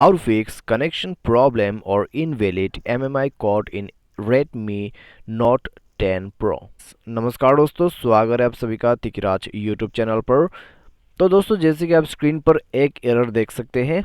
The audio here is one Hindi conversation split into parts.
How to fix connection problem or invalid MMI code in Redmi Note 10 Pro। नमस्कार दोस्तों, स्वागत है आप सभी का तिकराज यूट्यूब चैनल पर। तो दोस्तों, जैसे कि आप स्क्रीन पर एक एरर देख सकते हैं,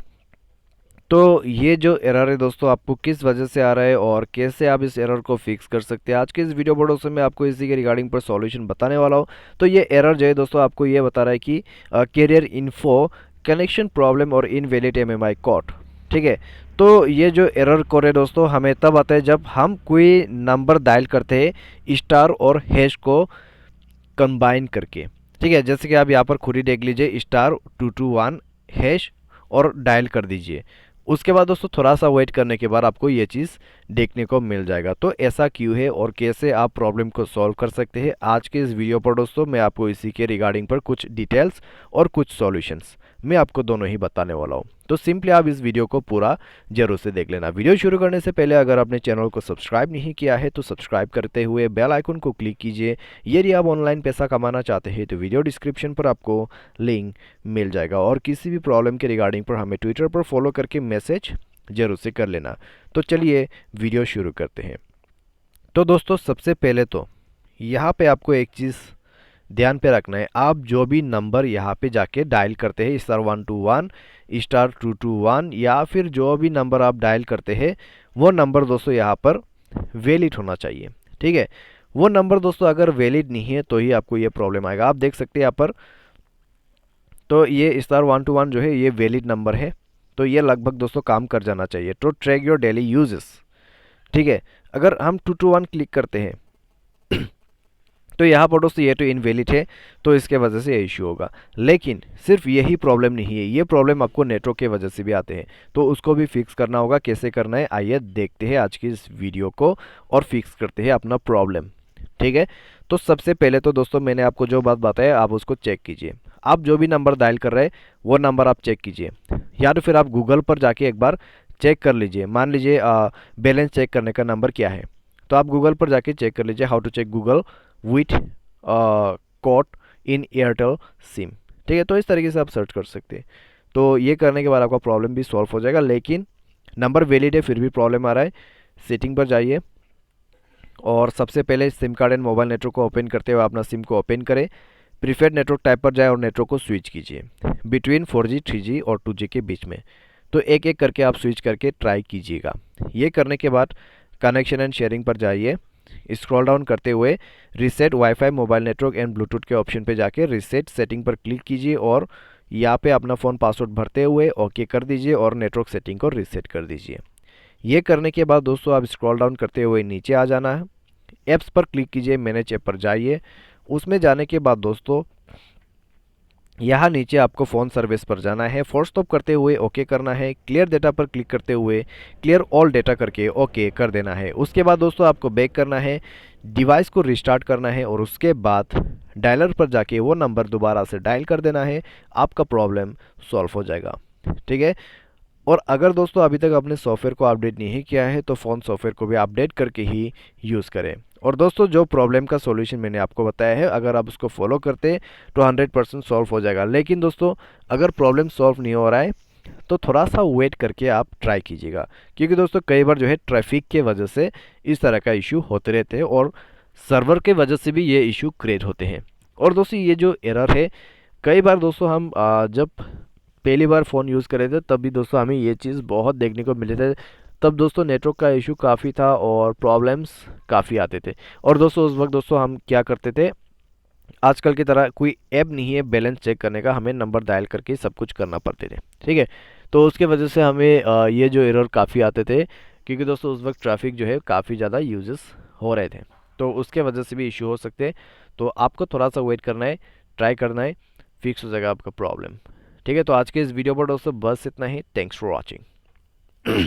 तो ये जो एरर है दोस्तों, आपको किस वजह से आ रहा है और कैसे आप इस एरर को फिक्स कर सकते हैं, आज के इस वीडियो पर दोस्तों मैं आपको इसी के रिगार्डिंग पर सॉल्यूशन बताने वाला हूँ। तो ये एरर जो है दोस्तों, आपको ये बता रहा है कि कैरियर इन्फो कनेक्शन प्रॉब्लम और इनवैलिड एमएमआई कोड। ठीक है। तो ये जो एरर कोड है दोस्तों, हमें तब आता है जब हम कोई नंबर डायल करते हैं स्टार और हैश को कंबाइन करके। ठीक है, जैसे कि आप यहाँ पर खुद ही देख लीजिए, *221# और डायल कर दीजिए। उसके बाद दोस्तों थोड़ा सा वेट करने के बाद आपको ये चीज़ देखने को मिल जाएगा। तो ऐसा क्यों है और कैसे आप प्रॉब्लम को सॉल्व कर सकते हैं, आज के इस वीडियो पर दोस्तों मैं आपको इसी के रिगार्डिंग पर कुछ डिटेल्स और कुछ सॉल्यूशंस मैं आपको दोनों ही बताने वाला हूँ। तो सिंपली आप इस वीडियो को पूरा जरूर से देख लेना। वीडियो शुरू करने से पहले अगर आपने चैनल को सब्सक्राइब नहीं किया है तो सब्सक्राइब करते हुए बेल आइकन को क्लिक कीजिए। यदि आप ऑनलाइन पैसा कमाना चाहते हैं तो वीडियो डिस्क्रिप्शन पर आपको लिंक मिल जाएगा। और किसी भी प्रॉब्लम के रिगार्डिंग पर हमें ट्विटर पर फॉलो करके मैसेज जरूर से कर लेना। तो चलिए वीडियो शुरू करते हैं। तो दोस्तों, सबसे पहले तो यहाँ पे आपको एक चीज़ ध्यान पे रखना है। आप जो भी नंबर यहाँ पे जाके डायल करते हैं, *121, *221 या फिर जो भी नंबर आप डायल करते हैं, वो नंबर दोस्तों यहाँ पर वैलिड होना चाहिए। ठीक है। वो नंबर दोस्तों अगर वैलिड नहीं है तो ही आपको ये प्रॉब्लम आएगा। आप देख सकते हैं यहाँ पर, तो ये *121 जो है ये वैलिड नंबर है, तो ये लगभग दोस्तों काम कर जाना चाहिए। तो ट्रैक योर डेली यूजेस। ठीक है। अगर हम 221 क्लिक करते हैं तो यहाँ पर दोस्तों ये तो इनवैलिड है, तो इसके वजह से ये इशू होगा। लेकिन सिर्फ यही प्रॉब्लम नहीं है, ये प्रॉब्लम आपको नेटवर्क के वजह से भी आते हैं, तो उसको भी फिक्स करना होगा। कैसे करना है आइए देखते हैं आज की इस वीडियो को और फिक्स करते हैं अपना प्रॉब्लम। ठीक है। तो सबसे पहले तो दोस्तों मैंने आपको जो बात बताया आप उसको चेक कीजिए। आप जो भी नंबर डायल कर रहे हैं वो नंबर आप चेक कीजिए, या तो फिर आप गूगल पर जाके एक बार चेक कर लीजिए। मान लीजिए बैलेंस चेक करने का नंबर क्या है, तो आप गूगल पर जाके चेक कर लीजिए, how to check Google with code in Airtel SIM. ठीक है। तो इस तरीके से आप सर्च कर सकते हैं। तो ये करने के बाद आपका प्रॉब्लम भी सॉल्व हो जाएगा। लेकिन नंबर वैलिड है फिर भी प्रॉब्लम आ रहा है, सेटिंग पर जाइए और सबसे पहले SIM card and mobile network को ओपन करते हुए अपना सिम को ओपन करें। प्रीफर्ड नेटवर्क टाइप पर जाए और नेटवर्क को स्विच कीजिए बिटवीन 4G 3G और 2G के बीच में। तो एक एक करके आप स्विच करके ट्राई कीजिएगा। ये करने के बाद कनेक्शन एंड शेयरिंग पर जाइए, स्क्रॉल डाउन करते हुए reset wifi mobile network and Bluetooth के ऑप्शन पे जाके रीसेट सेटिंग पर क्लिक कीजिए और यहाँ पे अपना फ़ोन पासवर्ड भरते हुए ओके कर दीजिए और नेटवर्क सेटिंग को रीसेट कर दीजिए। ये करने के बाद दोस्तों आप स्क्रॉल डाउन करते हुए नीचे आ जाना है, ऐप्स पर क्लिक कीजिए, मैनेज ऐप पर जाइए। उसमें जाने के बाद दोस्तों यहाँ नीचे आपको फ़ोन सर्विस पर जाना है, फोर्स स्टॉप करते हुए ओके करना है, क्लियर डेटा पर क्लिक करते हुए क्लियर ऑल डेटा करके ओके कर देना है। उसके बाद दोस्तों आपको बैक करना है, डिवाइस को रिस्टार्ट करना है और उसके बाद डायलर पर जाके वो नंबर दोबारा से डायल कर देना है। आपका प्रॉब्लम सॉल्व हो जाएगा। ठीक है। और अगर दोस्तों अभी तक आपने सॉफ्टवेयर को अपडेट नहीं किया है तो फ़ोन सॉफ्टवेयर को भी अपडेट करके ही यूज़ करें। और दोस्तों जो प्रॉब्लम का सॉल्यूशन मैंने आपको बताया है, अगर आप उसको फॉलो करते हैं तो 100% सॉल्व हो जाएगा। लेकिन दोस्तों अगर प्रॉब्लम सॉल्व नहीं हो रहा है तो थोड़ा सा वेट करके आप ट्राई कीजिएगा, क्योंकि दोस्तों कई बार जो है ट्रैफिक के वजह से इस तरह का इशू होते रहते हैं और सर्वर के वजह से भी ये इशू क्रिएट होते हैं। और दोस्तों ये जो एरर है, कई बार दोस्तों हम जब पहली बार फ़ोन यूज़ कर रहे थे तब भी दोस्तों हमें ये चीज़ बहुत देखने को मिले थे। तब दोस्तों नेटवर्क का इशू काफ़ी था और प्रॉब्लम्स काफ़ी आते थे। और दोस्तों उस वक्त दोस्तों हम क्या करते थे, आजकल की तरह कोई ऐप नहीं है बैलेंस चेक करने का, हमें नंबर डायल करके सब कुछ करना पड़ते थे। ठीक है। तो उसके वजह से हमें ये जो एरर काफ़ी आते थे, क्योंकि दोस्तों उस वक्त ट्रैफिक जो है काफ़ी ज़्यादा यूजेस हो रहे थे, तो उसके वजह से भी इशू हो सकते हैं। तो आपको थोड़ा सा वेट करना है, ट्राई करना है, फिक्स हो जाएगा आपका प्रॉब्लम। ठीक है। तो आज के इस वीडियो पर दोस्तों बस इतना ही। Thanks for watching.